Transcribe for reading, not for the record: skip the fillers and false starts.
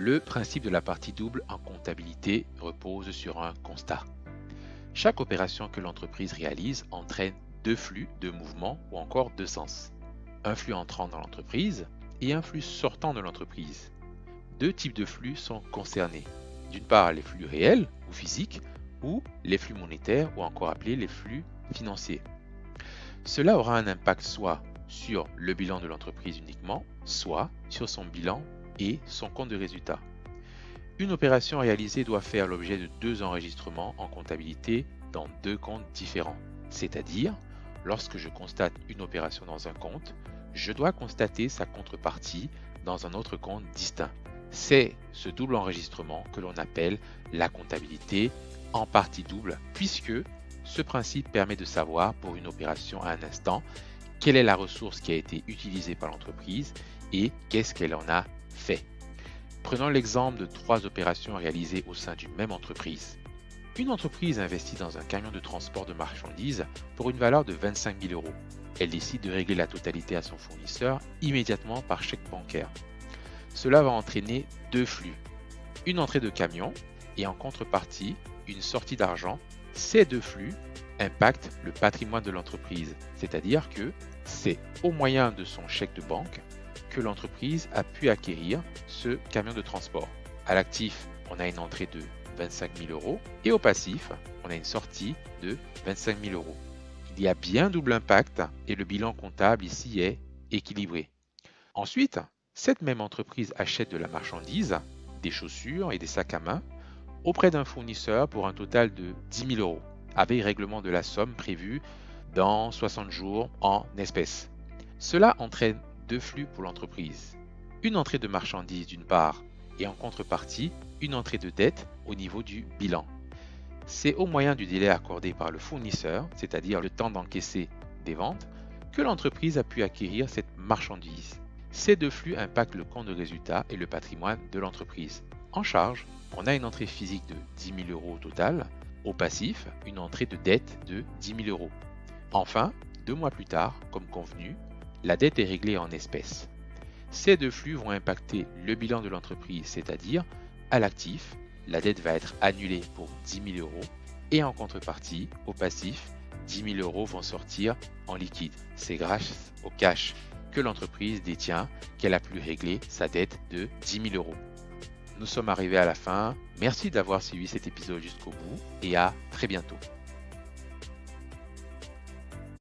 Le principe de la partie double en comptabilité repose sur un constat. Chaque opération que l'entreprise réalise entraîne deux flux de mouvement ou encore deux sens. Un flux entrant dans l'entreprise et un flux sortant de l'entreprise. Deux types de flux sont concernés. D'une part, les flux réels ou physiques ou les flux monétaires ou encore appelés les flux financiers. Cela aura un impact soit sur le bilan de l'entreprise uniquement, soit sur son bilan et son compte de résultat. Une opération réalisée doit faire l'objet de deux enregistrements en comptabilité dans deux comptes différents. C'est-à-dire, lorsque je constate une opération dans un compte, je dois constater sa contrepartie dans un autre compte distinct. C'est ce double enregistrement que l'on appelle la comptabilité en partie double, puisque ce principe permet de savoir pour une opération à un instant quelle est la ressource qui a été utilisée par l'entreprise et qu'est-ce qu'elle en a fait. Prenons l'exemple de trois opérations réalisées au sein d'une même entreprise. Une entreprise investit dans un camion de transport de marchandises pour une valeur de 25 000 euros. Elle décide de régler la totalité à son fournisseur immédiatement par chèque bancaire. Cela va entraîner deux flux. Une entrée de camion et en contrepartie, une sortie d'argent. Ces deux flux impactent le patrimoine de l'entreprise, c'est-à-dire que c'est au moyen de son chèque de banque que l'entreprise a pu acquérir ce camion de transport. À l'actif, on a une entrée de 25 000 euros et au passif, on a une sortie de 25 000 euros. Il y a bien double impact et le bilan comptable ici est équilibré. Ensuite, cette même entreprise achète de la marchandise, des chaussures et des sacs à main auprès d'un fournisseur pour un total de 10 000 euros, avec règlement de la somme prévue dans 60 jours en espèces. Cela entraîne deux flux pour l'entreprise. Une entrée de marchandises d'une part et en contrepartie, une entrée de dette au niveau du bilan. C'est au moyen du délai accordé par le fournisseur, c'est-à-dire le temps d'encaisser des ventes, que l'entreprise a pu acquérir cette marchandise. Ces deux flux impactent le compte de résultat et le patrimoine de l'entreprise. En charge, on a une entrée physique de 10 000 euros au total. Au passif, une entrée de dette de 10 000 euros. Enfin, 2 mois plus tard, comme convenu, la dette est réglée en espèces. Ces deux flux vont impacter le bilan de l'entreprise, c'est-à-dire à l'actif, la dette va être annulée pour 10 000 euros et en contrepartie, au passif, 10 000 euros vont sortir en liquide. C'est grâce au cash que l'entreprise détient qu'elle a pu régler sa dette de 10 000 euros. Nous sommes arrivés à la fin. Merci d'avoir suivi cet épisode jusqu'au bout et à très bientôt.